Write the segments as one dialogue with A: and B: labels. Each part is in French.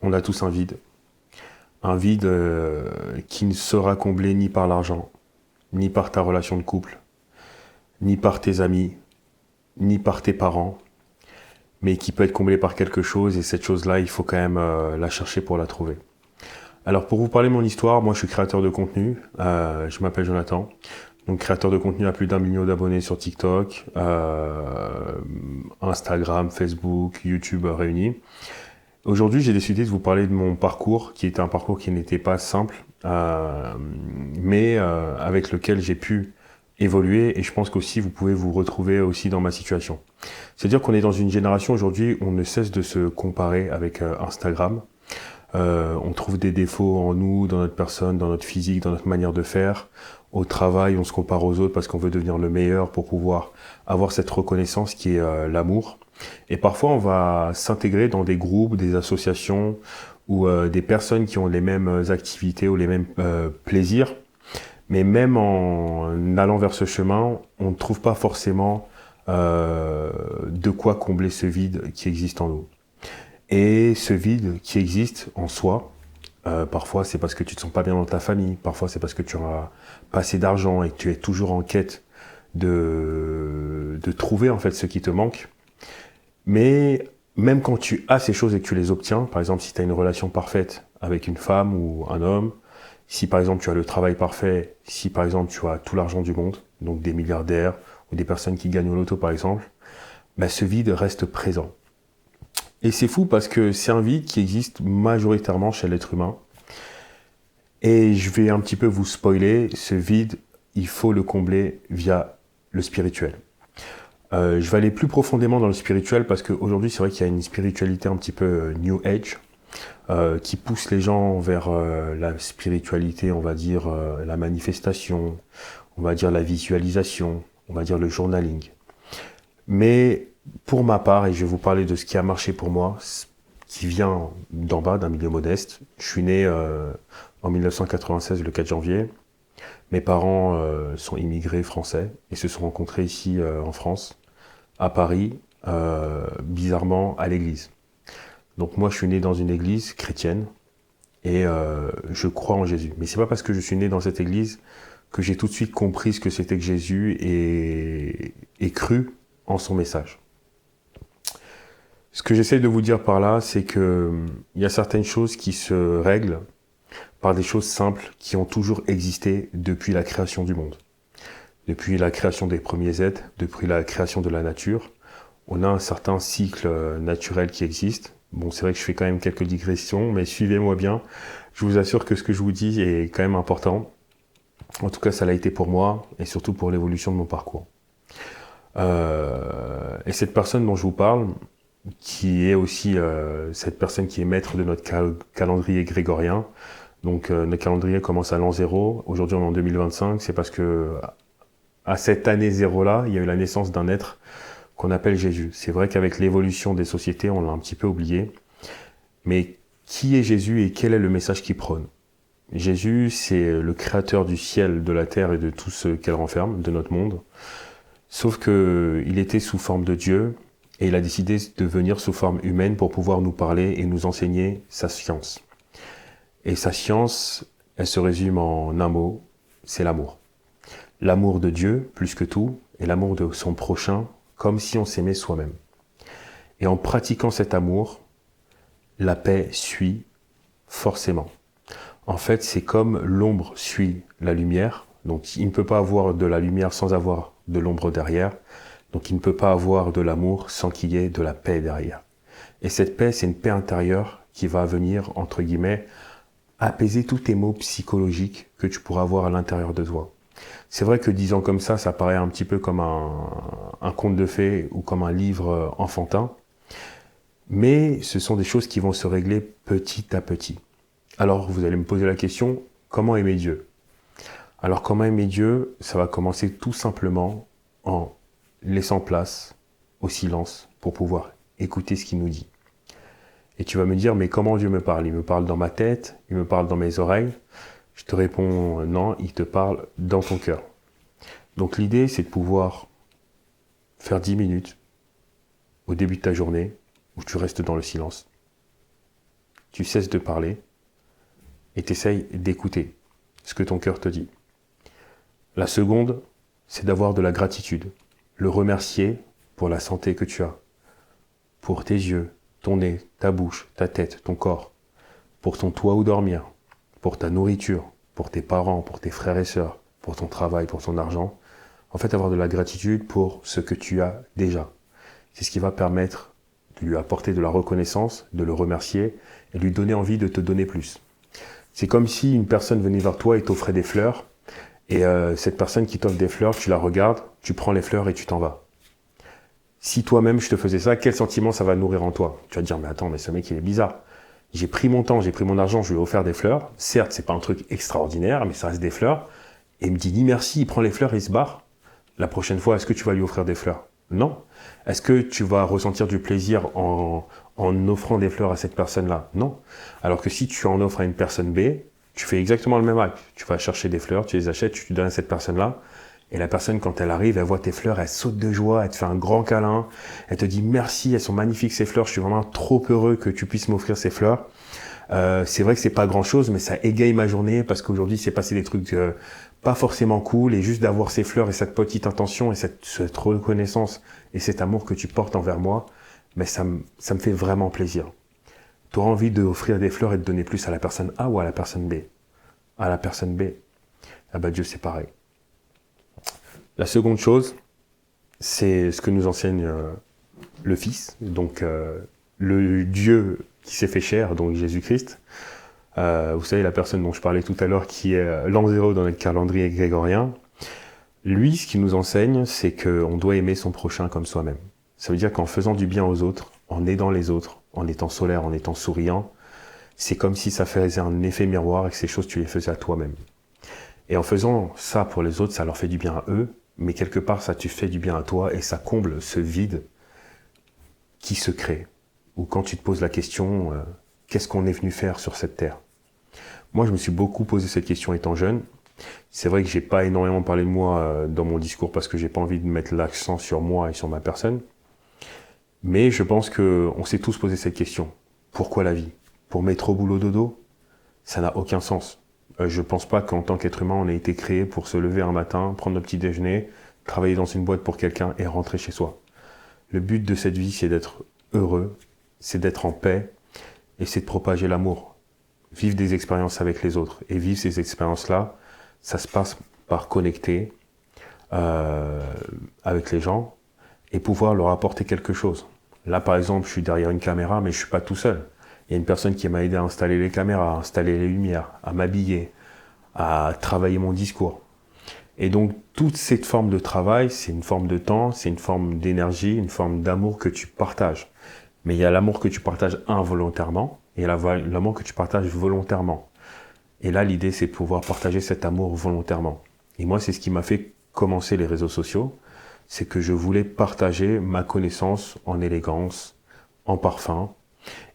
A: On a tous un vide qui ne sera comblé ni par l'argent, ni par ta relation de couple, ni par tes amis, ni par tes parents, mais qui peut être comblé par quelque chose, et cette chose-là, il faut quand même la chercher pour la trouver. Alors pour vous parler de mon histoire, moi je suis créateur de contenu, je m'appelle Jonathan, donc créateur de contenu à plus d'1 million d'abonnés sur TikTok, Instagram, Facebook, YouTube réunis. Aujourd'hui j'ai décidé de vous parler de mon parcours, qui était un parcours qui n'était pas simple, mais avec lequel j'ai pu évoluer, et je pense qu'aussi vous pouvez vous retrouver aussi dans ma situation. C'est-à-dire qu'on est dans une génération aujourd'hui où on ne cesse de se comparer avec Instagram. On trouve des défauts en nous, dans notre personne, dans notre physique, dans notre manière de faire. Au travail, on se compare aux autres parce qu'on veut devenir le meilleur pour pouvoir avoir cette reconnaissance qui est l'amour. Et parfois, on va s'intégrer dans des groupes, des associations ou des personnes qui ont les mêmes activités ou les mêmes plaisirs. Mais même en allant vers ce chemin, on ne trouve pas forcément de quoi combler ce vide qui existe en nous. Et ce vide qui existe en soi, parfois c'est parce que tu te sens pas bien dans ta famille, parfois c'est parce que tu as pas assez d'argent et que tu es toujours en quête de trouver en fait ce qui te manque. Mais même quand tu as ces choses et que tu les obtiens, par exemple si tu as une relation parfaite avec une femme ou un homme, si par exemple tu as le travail parfait, si par exemple tu as tout l'argent du monde, donc des milliardaires ou des personnes qui gagnent au loto par exemple, bah, ce vide reste présent. Et c'est fou parce que c'est un vide qui existe majoritairement chez l'être humain. Et je vais un petit peu vous spoiler, ce vide, il faut le combler via le spirituel. Je vais aller plus profondément dans le spirituel parce qu'aujourd'hui c'est vrai qu'il y a une spiritualité un petit peu New Age qui pousse les gens vers la spiritualité, on va dire la manifestation, on va dire la visualisation, on va dire le journaling. Mais pour ma part, et je vais vous parler de ce qui a marché pour moi, qui vient d'en bas, d'un milieu modeste. Je suis né en 1996, le 4 janvier. Mes parents sont immigrés français et se sont rencontrés ici en France, à Paris, bizarrement à l'église. Donc moi, je suis né dans une église chrétienne et je crois en Jésus. Mais c'est pas parce que je suis né dans cette église que j'ai tout de suite compris ce que c'était que Jésus et cru en son message. Ce que j'essaie de vous dire par là, c'est que il y a certaines choses qui se règlent par des choses simples qui ont toujours existé depuis la création du monde. Depuis la création des premiers êtres, depuis la création de la nature, on a un certain cycle naturel qui existe. Bon, c'est vrai que je fais quand même quelques digressions, mais suivez-moi bien. Je vous assure que ce que je vous dis est quand même important. En tout cas, ça l'a été pour moi et surtout pour l'évolution de mon parcours. Et cette personne dont je vous parle, qui est aussi cette personne qui est maître de notre calendrier grégorien. Donc notre calendrier commence à l'an 0. Aujourd'hui on est en 2025. C'est parce que à cette année 0 là, il y a eu la naissance d'un être qu'on appelle Jésus. C'est vrai qu'avec l'évolution des sociétés, on l'a un petit peu oublié. Mais qui est Jésus et quel est le message qu'il prône? Jésus, c'est le créateur du ciel, de la terre et de tout ce qu'elle renferme, de notre monde. Sauf que il était sous forme de Dieu. Et il a décidé de venir sous forme humaine pour pouvoir nous parler et nous enseigner sa science. Et sa science, elle se résume en un mot, c'est l'amour. L'amour de Dieu, plus que tout, et l'amour de son prochain, comme si on s'aimait soi-même. Et en pratiquant cet amour, la paix suit forcément. En fait, c'est comme l'ombre suit la lumière. Donc, il ne peut pas avoir de la lumière sans avoir de l'ombre derrière. Donc il ne peut pas avoir de l'amour sans qu'il y ait de la paix derrière. Et cette paix, c'est une paix intérieure qui va venir, entre guillemets, apaiser tous tes maux psychologiques que tu pourras avoir à l'intérieur de toi. C'est vrai que disant comme ça paraît un petit peu comme un conte de fées ou comme un livre enfantin, mais ce sont des choses qui vont se régler petit à petit. Alors vous allez me poser la question, comment aimer Dieu? Alors comment aimer Dieu? Ça va commencer tout simplement en laissant place au silence pour pouvoir écouter ce qu'il nous dit. Et tu vas me dire, mais comment Dieu me parle? Il me parle dans ma tête? Il me parle dans mes oreilles? Je te réponds, non, il te parle dans ton cœur. Donc l'idée, c'est de pouvoir faire 10 minutes au début de ta journée où tu restes dans le silence. tu cesses de parler et tu essayes d'écouter ce que ton cœur te dit. La seconde, c'est d'avoir de la gratitude. Le remercier pour la santé que tu as, pour tes yeux, ton nez, ta bouche, ta tête, ton corps, pour ton toit où dormir, pour ta nourriture, pour tes parents, pour tes frères et sœurs, pour ton travail, pour ton argent. En fait, avoir de la gratitude pour ce que tu as déjà. C'est ce qui va permettre de lui apporter de la reconnaissance, de le remercier et lui donner envie de te donner plus. C'est comme si une personne venait vers toi et t'offrait des fleurs. Et cette personne qui t'offre des fleurs, tu la regardes, tu prends les fleurs et tu t'en vas. Si toi-même je te faisais ça, quel sentiment ça va nourrir en toi? Tu vas te dire, mais attends, mais ce mec il est bizarre. J'ai pris mon temps, j'ai pris mon argent, je lui ai offert des fleurs. Certes, c'est pas un truc extraordinaire, mais ça reste des fleurs. Et il me dit ni merci, il prend les fleurs et il se barre. La prochaine fois, est-ce que tu vas lui offrir des fleurs? Non. Est-ce que tu vas ressentir du plaisir en offrant des fleurs à cette personne-là? Non. Alors que si tu en offres à une personne B, tu fais exactement le même acte. Tu vas chercher des fleurs, tu les achètes, tu donnes à cette personne-là. Et la personne, quand elle arrive, elle voit tes fleurs, elle saute de joie, elle te fait un grand câlin. Elle te dit merci, elles sont magnifiques ces fleurs, je suis vraiment trop heureux que tu puisses m'offrir ces fleurs. C'est vrai que c'est pas grand-chose, mais ça égaye ma journée parce qu'aujourd'hui, c'est passé des trucs pas forcément cool. Et juste d'avoir ces fleurs et cette petite intention et cette reconnaissance et cet amour que tu portes envers moi, mais ça me fait vraiment plaisir. Tu auras envie d'offrir des fleurs et de donner plus à la personne A ou à la personne B? À la personne B. Ah bah Dieu, c'est pareil. La seconde chose, c'est ce que nous enseigne le Fils, donc le Dieu qui s'est fait chair, donc Jésus-Christ. Vous savez, la personne dont je parlais tout à l'heure, qui est l'an 0 dans notre calendrier grégorien. Lui, ce qu'il nous enseigne, c'est qu'on doit aimer son prochain comme soi-même. Ça veut dire qu'en faisant du bien aux autres, en aidant les autres, en étant solaire, en étant souriant, c'est comme si ça faisait un effet miroir et que ces choses, tu les faisais à toi-même. Et en faisant ça pour les autres, ça leur fait du bien à eux, mais quelque part, ça te fait du bien à toi et ça comble ce vide qui se crée. Ou quand tu te poses la question, qu'est-ce qu'on est venu faire sur cette terre? Moi, je me suis beaucoup posé cette question étant jeune. C'est vrai que j'ai pas énormément parlé de moi dans mon discours parce que j'ai pas envie de mettre l'accent sur moi et sur ma personne. Mais je pense qu'on s'est tous posé cette question. Pourquoi la vie? Pour mettre au boulot dodo? Ça n'a aucun sens. Je pense pas qu'en tant qu'être humain, on ait été créé pour se lever un matin, prendre notre petit déjeuner, travailler dans une boîte pour quelqu'un et rentrer chez soi. Le but de cette vie, c'est d'être heureux, c'est d'être en paix et c'est de propager l'amour. Vivre des expériences avec les autres. Et vivre ces expériences-là, ça se passe par connecter avec les gens et pouvoir leur apporter quelque chose. Là, par exemple, je suis derrière une caméra, mais je suis pas tout seul. Il y a une personne qui m'a aidé à installer les caméras, à installer les lumières, à m'habiller, à travailler mon discours. Et donc, toute cette forme de travail, c'est une forme de temps, c'est une forme d'énergie, une forme d'amour que tu partages. Mais il y a l'amour que tu partages involontairement et l'amour que tu partages volontairement. Et là, l'idée, c'est de pouvoir partager cet amour volontairement. Et moi, c'est ce qui m'a fait commencer les réseaux sociaux. C'est que je voulais partager ma connaissance en élégance, en parfum.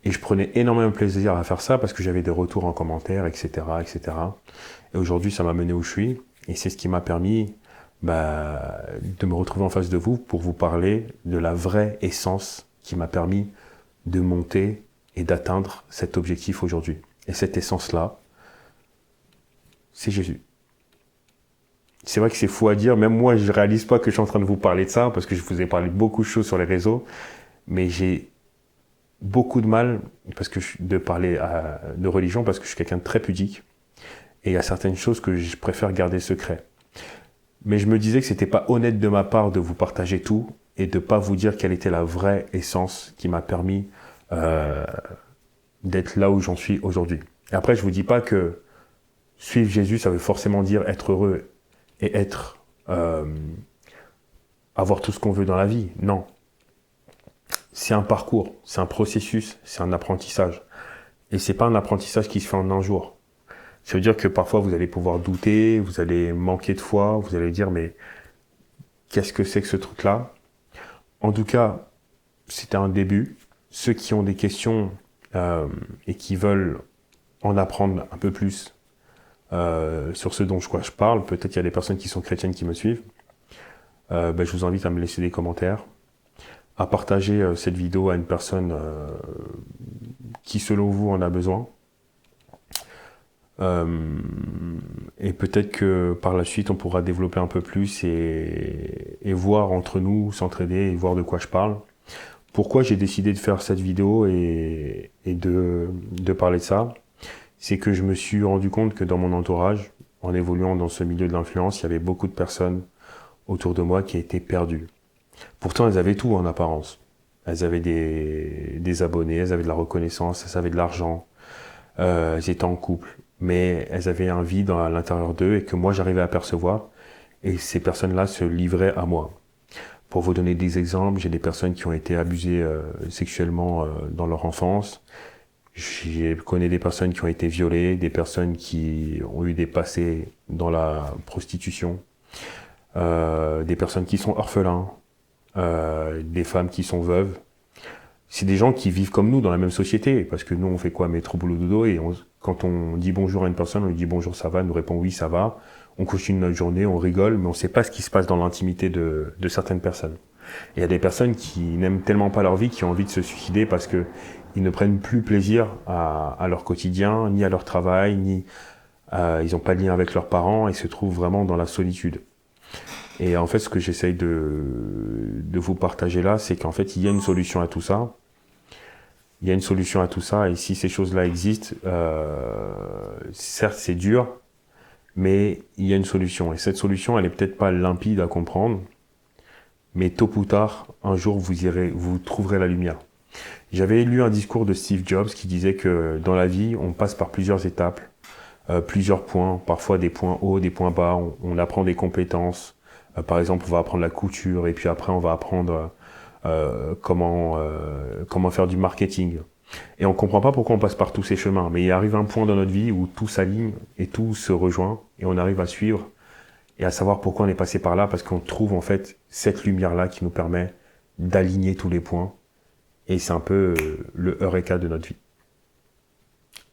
A: Et je prenais énormément de plaisir à faire ça parce que j'avais des retours en commentaire, etc., etc. Et aujourd'hui, ça m'a mené où je suis. Et c'est ce qui m'a permis de me retrouver en face de vous pour vous parler de la vraie essence qui m'a permis de monter et d'atteindre cet objectif aujourd'hui. Et cette essence-là, c'est Jésus. C'est vrai que c'est fou à dire, même moi je réalise pas que je suis en train de vous parler de ça, parce que je vous ai parlé de beaucoup de choses sur les réseaux, mais j'ai beaucoup de mal de parler de religion, parce que je suis quelqu'un de très pudique, et il y a certaines choses que je préfère garder secret. Mais je me disais que c'était pas honnête de ma part de vous partager tout, et de pas vous dire quelle était la vraie essence qui m'a permis d'être là où j'en suis aujourd'hui. Et après, je vous dis pas que suivre Jésus, ça veut forcément dire être heureux et avoir tout ce qu'on veut dans la vie. Non. C'est un parcours, c'est un processus, c'est un apprentissage. Et c'est pas un apprentissage qui se fait en un jour. Ça veut dire que parfois vous allez pouvoir douter, vous allez manquer de foi, vous allez dire mais qu'est-ce que c'est que ce truc-là? En tout cas, c'était un début. Ceux qui ont des questions et qui veulent en apprendre un peu plus sur ce dont je parle, peut-être qu'il y a des personnes qui sont chrétiennes qui me suivent, je vous invite à me laisser des commentaires, à partager cette vidéo à une personne qui selon vous en a besoin. Et peut-être que par la suite on pourra développer un peu plus et voir entre nous, s'entraider et voir de quoi je parle. Pourquoi j'ai décidé de faire cette vidéo et de parler de ça, c'est que je me suis rendu compte que dans mon entourage, en évoluant dans ce milieu de l'influence, il y avait beaucoup de personnes autour de moi qui étaient perdues. Pourtant elles avaient tout en apparence. Elles avaient des abonnés, elles avaient de la reconnaissance, elles avaient de l'argent, elles étaient en couple. Mais elles avaient un vide à l'intérieur d'eux et que moi j'arrivais à percevoir, et ces personnes-là se livraient à moi. Pour vous donner des exemples, j'ai des personnes qui ont été abusées sexuellement dans leur enfance, je connais des personnes qui ont été violées, des personnes qui ont eu des passés dans la prostitution, des personnes qui sont orphelins, des femmes qui sont veuves. C'est des gens qui vivent comme nous dans la même société, parce que nous on fait quoi, métro boulot dodo, et quand on dit bonjour à une personne, on lui dit bonjour ça va, elle nous répond oui ça va, on continue notre journée, on rigole, mais on sait pas ce qui se passe dans l'intimité de certaines personnes. Et il y a des personnes qui n'aiment tellement pas leur vie, qui ont envie de se suicider parce que ils ne prennent plus plaisir à leur quotidien, ni à leur travail, ni ils n'ont pas de lien avec leurs parents et se trouvent vraiment dans la solitude. Et en fait, ce que j'essaye de vous partager là, c'est qu'en fait, il y a une solution à tout ça. Il y a une solution à tout ça, et si ces choses-là existent, certes c'est dur, mais il y a une solution. Et cette solution, elle est peut-être pas limpide à comprendre, mais tôt ou tard, un jour, vous trouverez la lumière. J'avais lu un discours de Steve Jobs qui disait que dans la vie, on passe par plusieurs étapes, plusieurs points, parfois des points hauts, des points bas, on apprend des compétences. Par exemple, on va apprendre la couture, et puis après, on va apprendre comment faire du marketing. Et on comprend pas pourquoi on passe par tous ces chemins, mais il arrive un point dans notre vie où tout s'aligne et tout se rejoint, et on arrive à suivre et à savoir pourquoi on est passé par là, parce qu'on trouve en fait cette lumière-là qui nous permet d'aligner tous les points, et c'est un peu le Eureka de notre vie.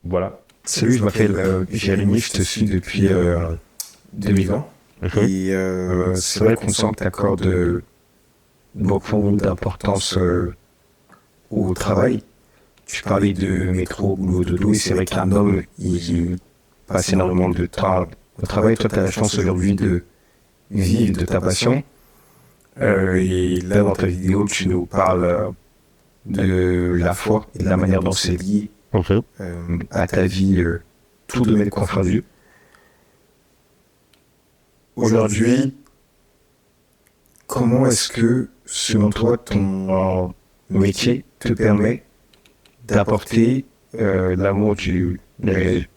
A: Voilà.
B: Salut, je m'appelle Jérémy, je te suis depuis 2020. Et c'est vrai qu'on sent que tu accordes beaucoup d'importance au travail. Tu parlais de métro, boulot, dodo, et c'est vrai qu'un homme, il passe énormément de temps au travail. Toi, tu as la chance aujourd'hui de vivre de ta passion. Et là, dans ta vidéo, tu nous parles de la foi et de la manière dont c'est lié à ta vie, tout domaine confondu. Aujourd'hui, comment est-ce que, selon toi, ton métier te permet d'apporter l'amour du réel?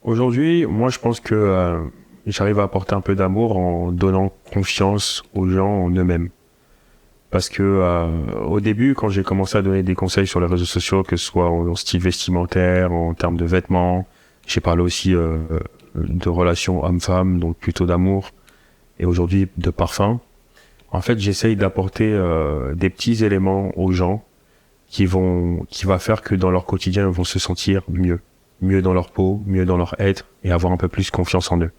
A: Aujourd'hui, moi je pense que j'arrive à apporter un peu d'amour en donnant confiance aux gens en eux-mêmes. Parce que au début, quand j'ai commencé à donner des conseils sur les réseaux sociaux, que ce soit en style vestimentaire, en termes de vêtements, j'ai parlé aussi de relations homme-femme, donc plutôt d'amour, et aujourd'hui de parfum. En fait, j'essaye d'apporter des petits éléments aux gens qui va faire que dans leur quotidien, ils vont se sentir mieux dans leur peau, mieux dans leur être, et avoir un peu plus confiance en eux.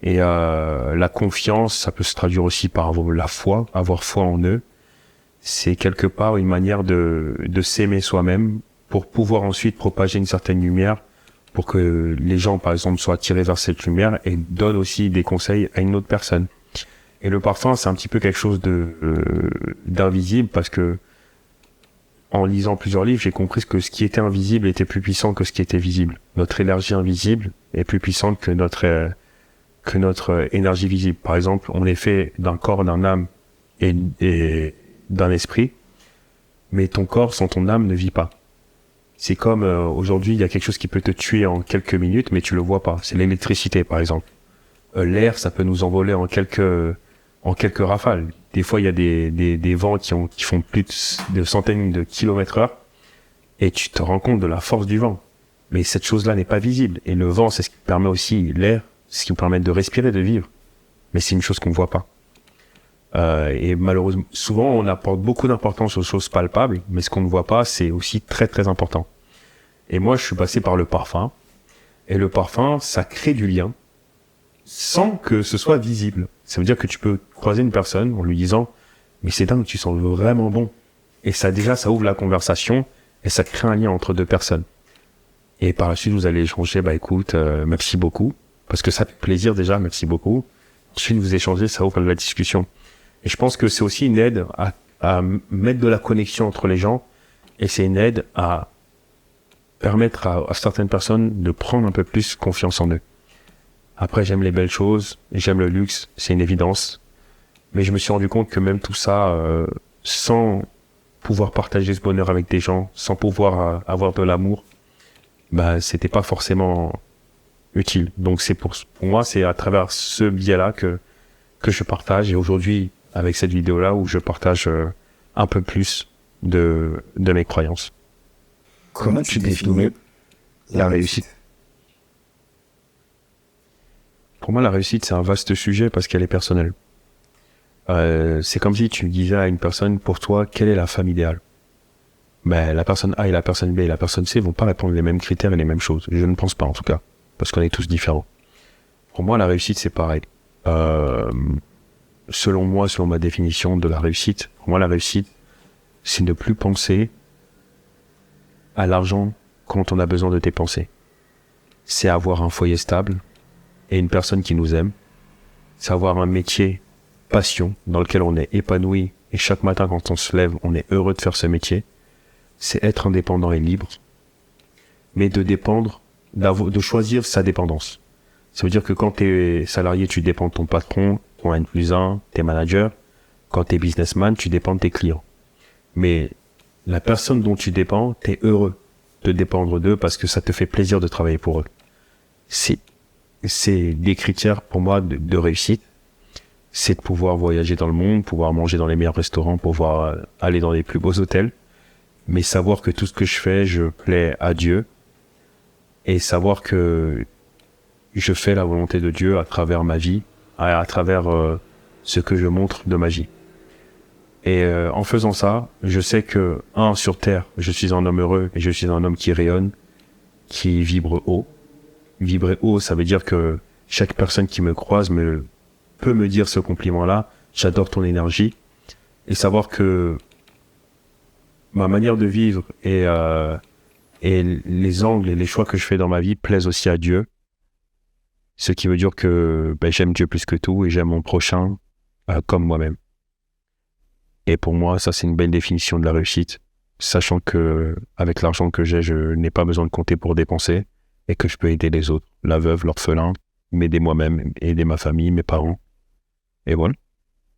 A: Et la confiance, ça peut se traduire aussi par la foi, avoir foi en eux. C'est quelque part une manière de s'aimer soi-même pour pouvoir ensuite propager une certaine lumière, pour que les gens, par exemple, soient attirés vers cette lumière et donnent aussi des conseils à une autre personne. Et le parfum, c'est un petit peu quelque chose d'invisible, parce que en lisant plusieurs livres, j'ai compris que ce qui était invisible était plus puissant que ce qui était visible. Notre énergie invisible est plus puissante que notre énergie visible. Par exemple, on est fait d'un corps, d'un âme et d'un esprit, mais ton corps sans ton âme ne vit pas. C'est comme aujourd'hui, il y a quelque chose qui peut te tuer en quelques minutes, mais tu le vois pas. C'est l'électricité, par exemple. L'air, ça peut nous envoler en quelques rafales. Des fois, il y a des vents qui font plus de centaines de kilomètres heure, et tu te rends compte de la force du vent. Mais cette chose-là n'est pas visible. Et le vent, c'est ce qui permet aussi, l'air, c'est ce qui nous permet de respirer, de vivre. Mais c'est une chose qu'on ne voit pas. Et malheureusement, souvent, on apporte beaucoup d'importance aux choses palpables, mais ce qu'on ne voit pas, c'est aussi très très important. Et moi, je suis passé par le parfum. Et le parfum, ça crée du lien, sans que ce soit visible. Ça veut dire que tu peux croiser une personne en lui disant « Mais c'est dingue, tu sens vraiment bon ». Et ça, déjà, ça ouvre la conversation, et ça crée un lien entre deux personnes. Et par la suite, vous allez échanger, écoute, merci beaucoup, parce que ça fait plaisir déjà, merci beaucoup. Ensuite, vous échangez, ça ouvre la discussion. Et je pense que c'est aussi une aide à mettre de la connexion entre les gens, et c'est une aide à permettre à certaines personnes de prendre un peu plus confiance en eux. Après, j'aime les belles choses, j'aime le luxe, c'est une évidence. Mais je me suis rendu compte que même tout ça, sans pouvoir partager ce bonheur avec des gens, sans pouvoir avoir de l'amour, c'était pas forcément utile. Donc c'est pour moi, c'est à travers ce biais-là que je partage. Et aujourd'hui, avec cette vidéo-là, où je partage un peu plus de mes croyances.
B: Comment tu définis la réussite?
A: Pour moi, la réussite, c'est un vaste sujet parce qu'elle est personnelle. C'est comme si tu disais à une personne, pour toi, quelle est la femme idéale? La personne A et la personne B et la personne C vont pas répondre les mêmes critères et les mêmes choses. Je ne pense pas, en tout cas. Parce qu'on est tous différents. Pour moi, la réussite, c'est pareil. Selon moi, selon ma définition de la réussite, pour moi, la réussite, c'est ne plus penser à l'argent quand on a besoin de dépenser. C'est avoir un foyer stable et une personne qui nous aime. C'est avoir un métier passion dans lequel on est épanoui et chaque matin quand on se lève, on est heureux de faire ce métier. C'est être indépendant et libre, mais de dépendre, de choisir sa dépendance. Ça veut dire que quand t'es salarié, tu dépends de ton patron, ton N+1, tes managers. Quand t'es businessman, tu dépends de tes clients. Mais la personne dont tu dépends, t'es heureux de dépendre d'eux parce que ça te fait plaisir de travailler pour eux. C'est des critères pour moi de réussite. C'est de pouvoir voyager dans le monde, pouvoir manger dans les meilleurs restaurants, pouvoir aller dans les plus beaux hôtels, mais savoir que tout ce que je fais, je plais à Dieu, et savoir que je fais la volonté de Dieu à travers ma vie, à travers ce que je montre de ma vie. Et en faisant ça, je sais que, sur Terre, je suis un homme heureux, et je suis un homme qui rayonne, qui vibre haut. Vibrer haut, ça veut dire que chaque personne qui me croise peut me dire ce compliment-là, j'adore ton énergie, et savoir que ma manière de vivre et les angles et les choix que je fais dans ma vie plaisent aussi à Dieu, ce qui veut dire que j'aime Dieu plus que tout et j'aime mon prochain comme moi-même. Et pour moi, ça c'est une belle définition de la réussite, sachant que avec l'argent que j'ai, je n'ai pas besoin de compter pour dépenser et que je peux aider les autres, la veuve, l'orphelin, m'aider moi-même, aider ma famille, mes parents. Et voilà.